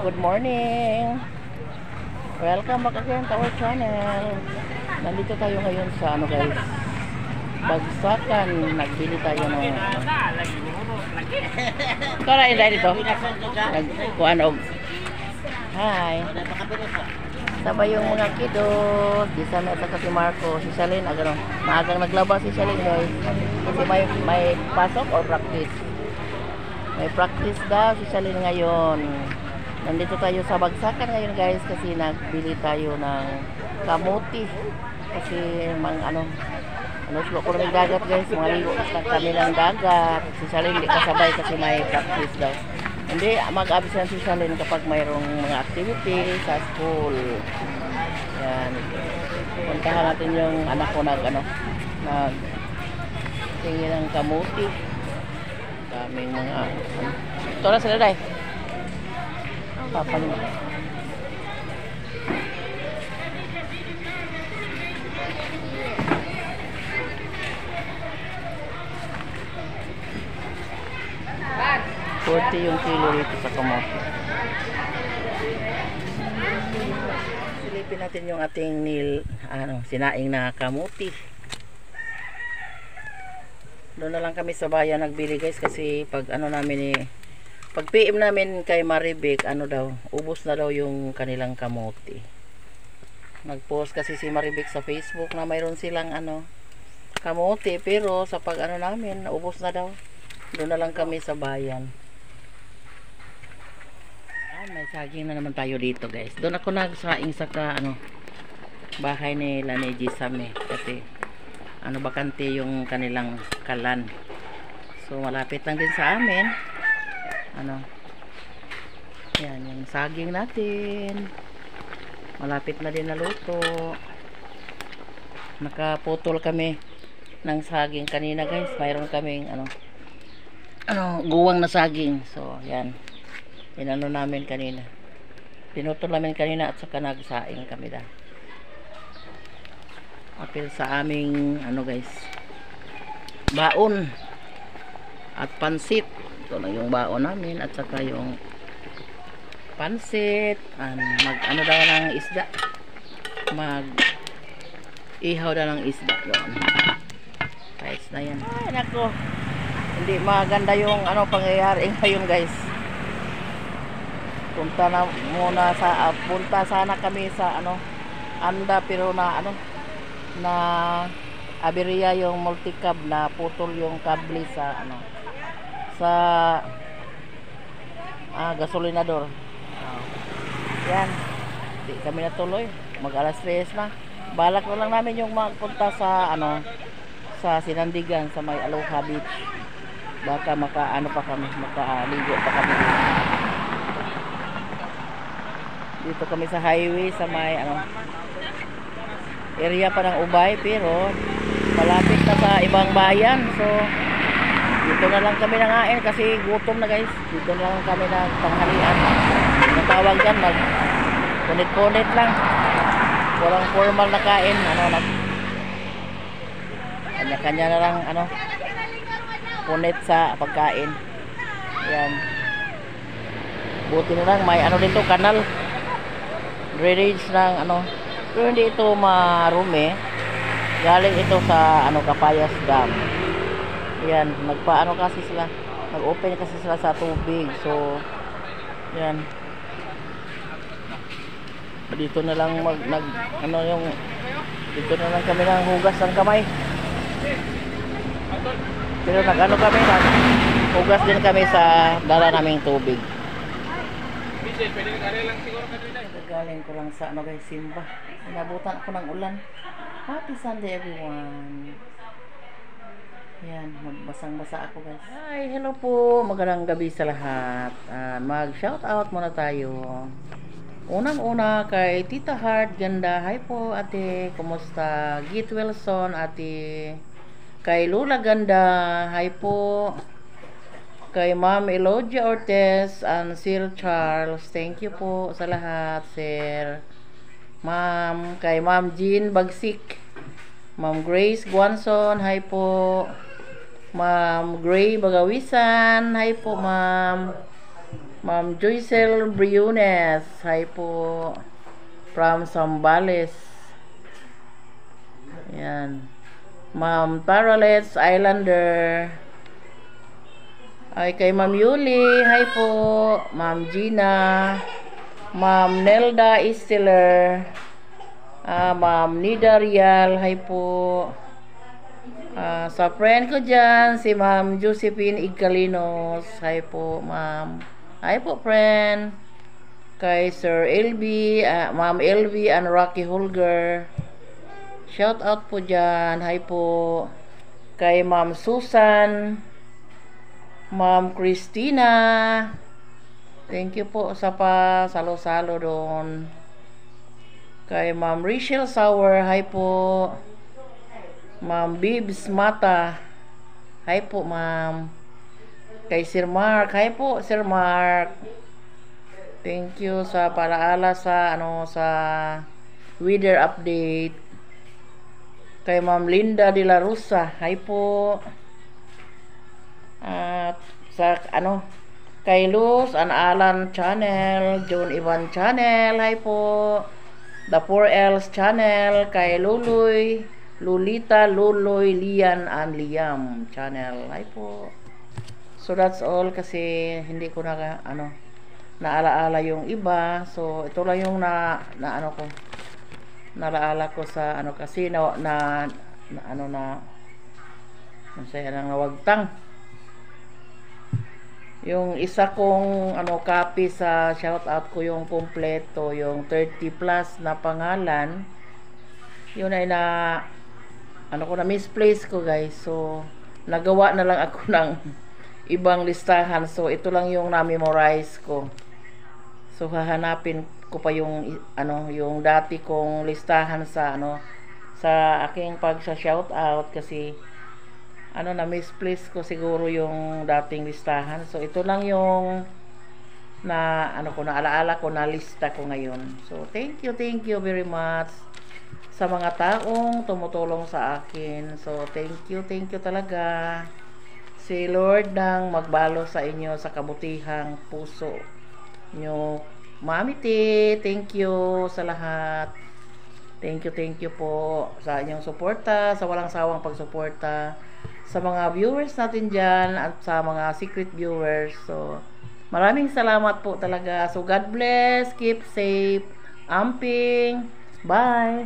good morning. Welcome back again to our channel. Nandito tayo ngayon sa guys, Bagsakan. Nagbili tayo ng karain dahil dito. Nagkuhan og. Hi. Sabay yung mga kiddos. Di sa may si Marco, si Shalyn, maagang naglaba si Shalyn guys. Kasi may pasok or practice. May practice daw si Shalyn ngayon. Nandito tayo sa Bagsakan ngayon guys kasi nagbili tayo ng kamuti. Kasi slow ko ng dagat guys. Mga ligo kami ng dagat. Si Shalyn hindi kasabay kasi may practice daw. Hindi mag-absent si Shalyn kapag mayroong mga activity sa school. Yan. Puntahan natin yung anak ko tingin ng kamuti. Daming mga ito na sila dahil papanin. $40 yung kilo rito sa kamote. Silipin natin yung ating sinaing na kamuti. Doon na lang kami sa bayan nagbili guys kasi pag pag PM namin kay Maribek, ubos na daw yung kanilang kamote. Nag-post kasi si Maribek sa Facebook na mayroon silang kamote, pero sa pag namin, ubos na daw. Doon na lang kami sa bayan. May saging na naman tayo dito guys. Doon ako nagsaing sa bahay nila ni Gisame kasi bakante yung kanilang kalan. So malapit lang din sa amin. Yan yung saging natin. Malapit na din na luto. Nakaputol kami ng saging kanina guys. Mayroon kaming guwang na saging. So yan. Namin kanina. Pinutol namin kanina at saka nagsaing kami da. Apil sa aming guys, baon at pansit. Ito na yung baon namin at saka yung pansit. Mag daw ng isda. Mag ihaw daw ng isda doon. Kahit na yan. Ay nako. Hindi maganda yung pangyayari ngayon guys. Punta sana kami sa Anda pero na aberya yung multicab na putol yung kable sa gasolinador. Yan. Di kami natuloy. Mag-alas 3 na. Balak na lang namin yung magpunta sa sa Sinandigan sa may Aloha Beach. Baka makaligo pa kami. Dito kami sa highway sa may area pa ng Ubay pero malapit na sa ibang bayan. So dito na lang kami nangain kasi gutom na guys. Dito na lang kami nagtanghalian. Natawag yan punit-punit lang. Walang formal na kain. Kanya-kanya na lang punit sa pagkain. Yan. Buti na lang may dito kanal. Drainage ng pero hindi ito marumi. Galing ito sa Capayas Dam. Yan, kasi sila. Nag-open kasi sila sa tubig. So yan. Dito na lang dito na lang kami ng hugas ng kamay. Pero kami hugas din kami sa dala naming tubig. Galing ko lang sa guys, simba. Inabutan ako ng ulan. Happy Sunday everyone. Yan, magbasang-basa ako guys. Hi, hello po. Magandang gabi sa lahat. Mag-shout out muna tayo. Unang-una kay Tita Heart Ganda. Hi po ate, kumusta? Git Wilson ate. Kay Lula Ganda. Hi po. Kay Ma'am Elogia Ortez and Sir Charles, thank you po sa lahat, sir. Ma'am, kay Ma'am Jean Bagsik, Ma'am Grace Guanson, hi po. Ma'am Gray Bagawisan, hi po ma'am. Ma'am Joycel Briones. Hi po. From Zambales. Yan. Ma'am Taralets Islander. Ay kay Ma'am Yuli. Hi po. Ma'am Gina. Ma'am Nelda Istiller. Ma'am Nida Rial. Hi po. Sa friend ko dyan, si Ma'am Josephine Igalinos. Hi po, ma'am. Hi po, friend. Kay Sir LB, Ma'am LV and Rocky Holger. Shout out po dyan. Hi po. Kay Ma'am Susan. Ma'am Christina. Thank you po sa salo-salo doon. Kay Ma'am Rachel Sauer. Hi po. Ma'am Bibs Mata. Hi po, ma'am. Kay Sir Mark. Hi po, Sir Mark. Thank you sa palaala sa sa weather update. Kay Ma'am Linda de la Rosa. Hi po. At sa kay Luz and Alan Channel, John Ivan Channel. Hi po. The 4Ls Channel. Kay Luloy, Lolita, Luloy, Lian, and Liam Channel. Hi po. So that's all kasi hindi ko na naalaala yung iba. So ito lang yung naalaala ko sa kasi masaya nang nawagtang. Yung isa kong copy sa shoutout ko yung kompleto, yung 30 plus na pangalan. Yun ay na misplace ko, guys. So nagawa na lang ako ng ibang listahan. So ito lang yung na-memorize ko. So hahanapin ko pa yung yung dati kong listahan sa sa aking pag-shoutout kasi na misplace ko siguro yung dating listahan. So ito lang yung naalaala ko na lista ko ngayon. So thank you very much sa mga taong tumutulong sa akin. So thank you talaga. Si Lord nang magbalo sa inyo sa kabutihang puso nyo. Mami T, thank you sa lahat. Thank you po sa inyong suporta, sa walang sawang pagsuporta sa mga viewers natin dyan at sa mga secret viewers. So maraming salamat po talaga. So God bless, keep safe, amping, bye.